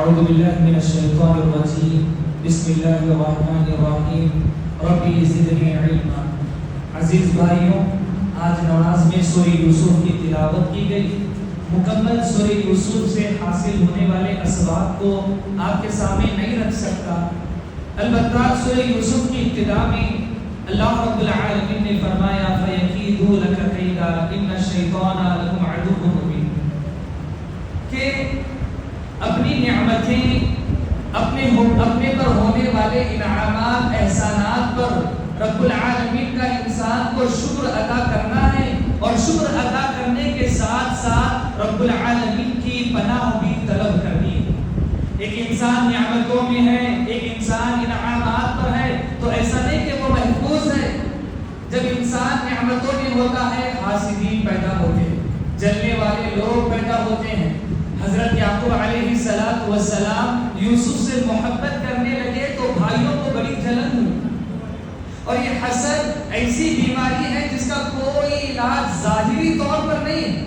اعوذ باللہ من الشیطان الرجیم بسم اللہ الرحمن الرحیم ربی زدنی علما۔ عزیز بھائیوں، آج نماز میں سورہ یوسف کی تلاوت کی گئی۔ مکمل سورہ یوسف سے حاصل ہونے والے اسباب کو آپ کے سامنے نہیں رکھ سکتا، البتہ سورہ یوسف کی ابتدا میں اللہ رب العالمین نے فرمایا فَيَكِيدُوا لَكَ كَيْدًا إِنَّ الشَّيْطَانَ لَكُمْ عَدُوٌّ مُبِينٌ، کہ اپنی نعمتیں اپنے پر ہونے والے انعامات احسانات پر رب العالمین کا انسان کو شکر ادا کرنا ہے، اور شکر ادا کرنے کے ساتھ ساتھ رب العالمین کی پناہ بھی طلب کرنی ہے۔ ایک انسان نعمتوں میں ہے، ایک انسان انعامات پر ہے، تو ایسا نہیں کہ وہ محفوظ ہے۔ جب انسان نعمتوں میں ہوتا ہے حاسدین پیدا ہوتے ہیں، جلنے والے لوگ پیدا ہوتے ہیں۔ حضرت یعقوب علیہ السلام یوسف سے محبت کرنے لگے تو بھائیوں کو بڑی جلن ہوئی، اور یہ حسد ایسی بیماری ہے جس کا کوئی علاج ظاہری طور پر نہیں ہے،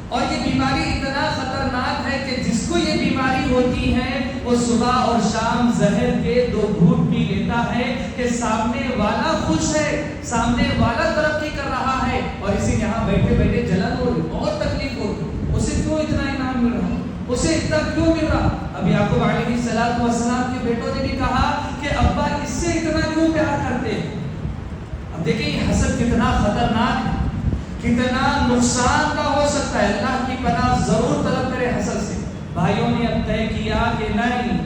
اور یہ بیماری اتنا خطرناک ہے کہ جس کو یہ بیماری ہوتی ہے وہ صبح اور شام زہر کے 2 گھونٹ پی لیتا ہے کہ سامنے والا خوش ہے، سامنے والا ترقی کر رہا ہے، اور اسے یہاں بیٹھے بیٹھے جلن ہو رہی، بہت تکلیف ہو رہی، اسے کیوں اتنا انعام مل رہا، اسے اتنا کیوں مل رہا۔ اب یعقوب علیہ السلام کے بیٹوں نے بھی کہا کہ ابا اس سے اتنا کیوں پیار کرتے ہیں۔ اب دیکھیں یہ حسد کتنا خطرناک ہے، کتنا نقصان کا ہو سکتا ہے۔ اللہ کی پناہ ضرور طلب کرے حسد سے۔ بھائیوں نے اب طے کیا کہ نہیں،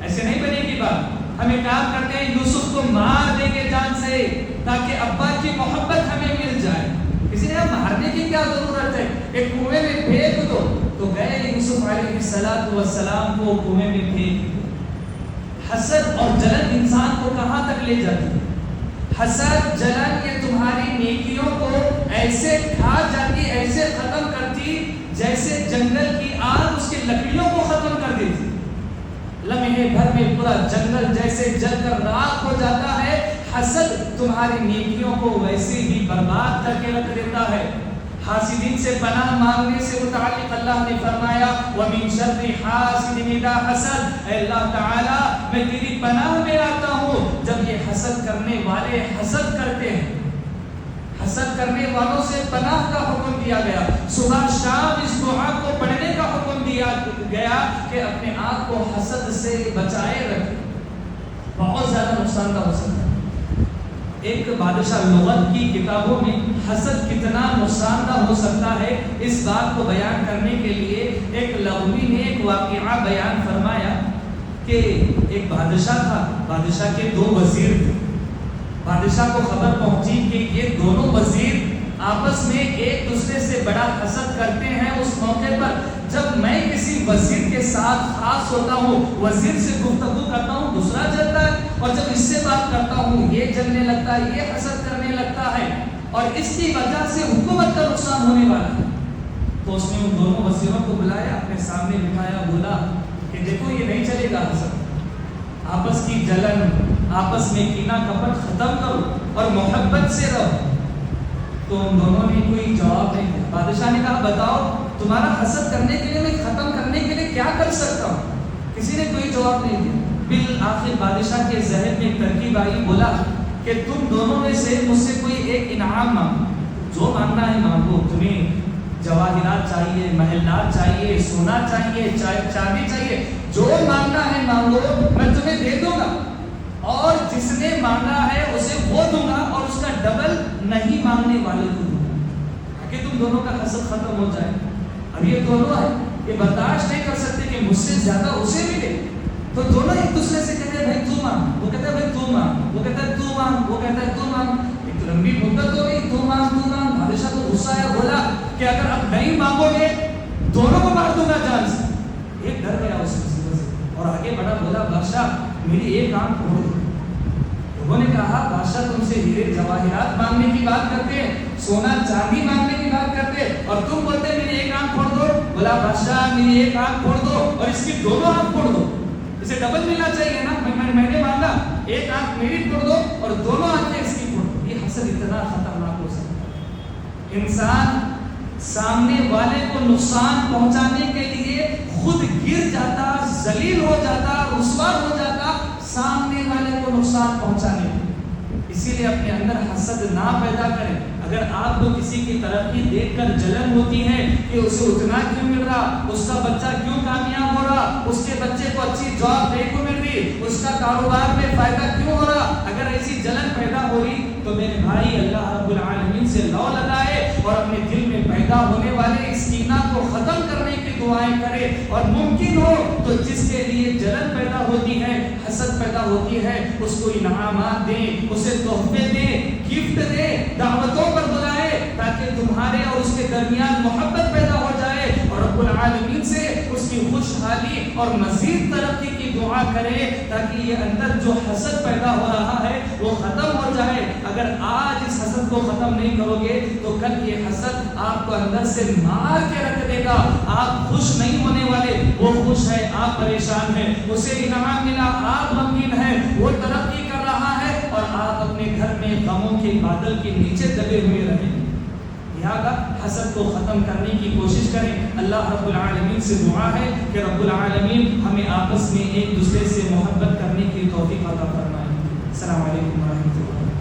ایسے نہیں بنے گی بات، ہمیں کام کرتے ہیں یوسف کو مار دیں گے جان سے تاکہ ابا کی محبت ہمیں مل جائے۔ کسی نے مارنے کی کیا ضرورت ہے، ایک کنویں میں پھینک دو، تو گئے یوسف علیہ السلام کو کنویں میں پھینک دو۔ حسد اور جلن انسان کو کہاں تک لے جاتی ہے؟ حسد جلن یہ تمہاری نیکیوں کو ایسے کھا جاتی، ایسے ختم کرتی جیسے جنگل کی آگ اس کی لکڑیوں کو ختم کر دیتی۔ لمحے بھر میں پورا جنگل جیسے جل کر راکھ ہو جاتا ہے، حسد تمہاری نیکیوں کو ویسے ہی برباد کر کے رکھ دیتا ہے۔ حاسدین سے پناہ مانگنے سے متعلق اللہ نے فرمایا وَمِن شَرِّ حَاسِدٍ إِذَا حَسَدَ، اے اللہ تعالیٰ میں تیری پناہ میں آتا ہوں جب یہ حسد کرنے والے حسد کرتے ہیں۔ حسد کرنے والوں سے پناہ کا حکم دیا گیا، صبح شام اس دعا کو پڑھنے کا حکم دیا گیا کہ اپنے آپ کو حسد سے بچائے رکھیں، بہت زیادہ نقصان دہ ہو سکتا ہے۔ ایک بادشاہ لغت کی کتابوں میں حسد کتنا نقصان دہ ہو سکتا ہے اس بات کو بیان کرنے کے لیے ایک لغوی نے ایک واقعہ بیان فرمایا کہ ایک بادشاہ تھا، بادشاہ کے 2 وزیر تھے۔ بادشاہ کو خبر پہنچی کہ یہ دونوں وزیر آپس میں ایک دوسرے سے بڑا حسد کرتے ہیں۔ اس موقع پر جب میں کسی وزیر کے ساتھ خاص ہوتا ہوں، وزیر سے گفتگو کرتا ہوں، دوسرا جلتا ہے، اور جب اس سے بات کرتا ہوں یہ جلنے لگتا ہے، یہ حسد کرنے لگتا ہے، اور اس کی وجہ سے حکومت کا نقصان ہونے والا ہے۔ تو اس نے ان دونوں وزیروں کو بلایا، اپنے سامنے بٹھایا، بولا کہ دیکھو یہ نہیں چلے گا حسد، آپس کی جلن، آپس میں کینہ کپٹ ختم کرو اور محبت سے رہو۔ تو ان دونوں نے کوئی جواب نہیں دیا۔ بادشاہ نے کہا بتاؤ تمہارا حسد کرنے کے لیے، میں ختم کرنے کے لیے کیا کر سکتا ہوں؟ کسی نے کوئی جواب نہیں دیا۔ بالآخر بادشاہ کے ذہن میں ایک ترکیب آئی، بولا کہ تم دونوں میں سے مجھ سے کوئی ایک انعام مانگو، جو مانگنا ہے مانگو، تمہیں جواہرات چاہیے، محلات چاہیے، سونا چاہیے، چاندی چاہیے، جو مانگنا ہے مانگو، میں تمہیں دے دوں گا، اور جس نے مانگا ہے اسے وہ دوں گا، اور اس کا ڈبل نہیں مانگنے والے کو دوں گا، تاکہ تم دونوں کا حسد ختم ہو جائے۔ اب یہ دونوں ہے، یہ برداشت نہیں کر سکتے کہ مجھ سے زیادہ اسے ملے، تو دونوں ایک دوسرے سے کہتے ہیں بھائی تو مانگ، وہ کہتا ہے بھائی تو مانگ، وہ کہتا ہے تو مانگ، وہ کہتا ہے تو مانگ۔ ایک لمبی مدت ہو گئی، تو مانگ تو مانگ۔ بادشاہ کو غصہ آیا، بولا کہ اگر اب نہیں مانگو گے دونوں کو مار دوں گا جان سے۔ ایک ڈر گیا اس مصیبت سے اور آگے بڑھا، بولا بادشاہ میری ایک آنکھ کھول دو۔ انہوں نے کہا بادشاہ تم سے ہیرے جواہرات مانگنے کی بات کرتے ہیں، سونا چاندی مانگنے کی بات کرتے ہیں، اور تم بولتے میری ایک آنکھ پھوڑ دو۔ بولا بادشاہ میری ایک آنکھ پھوڑ دو اور اس کی دونوں آنکھ پھوڑ دو، اسے ڈبل ملنا چاہیے نا، میں نے مانگا ایک آنکھ میری پھوڑ دو اور دونوں آنکھیں اس کی پھوڑ دو۔ یہ حسد اتنا خطرناک ہو سکتا ہے، انسان سامنے والے کو نقصان پہنچانے کے لیے خود گر جاتا، ذلیل ہو جاتا، رسوا ہو جاتا سامنے والے کو نقصان پہنچانے میں۔ اسی لیے اپنے اندر حسد نہ پیدا کریں۔ اگر آپ کو کسی کی ترقی دیکھ کر جلن ہوتی ہے کہ اسے اتنا کیوں مل رہا، اس کا بچہ کیوں کامیاب ہو رہا، اس کے بچے کو اچھی جاب دے کو مل رہی، اس کا کاروبار میں فائدہ کیوں ہو رہا، اگر ایسی جلن پیدا ہو رہی تو میرے بھائی اللہ رب العالمین سے لو لگائے اور اپنے دل میں پیدا ہونے والے اس کینہ کو ختم کرنے کی دعائیں کرے، اور ممکن ہو تو جس کے لیے جلن پیدا ہوتی ہے، حسد پیدا ہوتی ہے، اس کو انعامات دیں، اسے تحفے دیں، گفٹ دیں، دعوتوں پر بلائے تاکہ تمہارے اور اس کے درمیان محبت پیدا ہو جائے، اور رب العالمین سے اس کی خوشحالی اور مزید ترقی کی دعا کرے تاکہ یہ اندر جو حسد پیدا ہو رہا ہے وہ ختم ہو جائے۔ اگر آج اس حسد کو ختم نہیں کرو گے تو کل یہ حسد آپ کو اندر سے مار کے رکھ دے گا، آپ خوش نہیں ہونے والے، وہ خوش ہے، آپ پریشان ہیں، اسے انعام ملا، آپ غمگین ہیں، وہ ترقی کر رہا ہے اور آپ اپنے گھر میں غموں کے بادل کے نیچے دبے ہوئے رہیں۔ لہذا حسد کو ختم کرنے کی کوشش کریں۔ اللہ رب العالمین سے دعا ہے کہ رب العالمین ہمیں آپس میں ایک دوسرے سے محبت کرنے کی توفیق عطا فرمائے۔ السلام علیکم ورحمۃ اللہ۔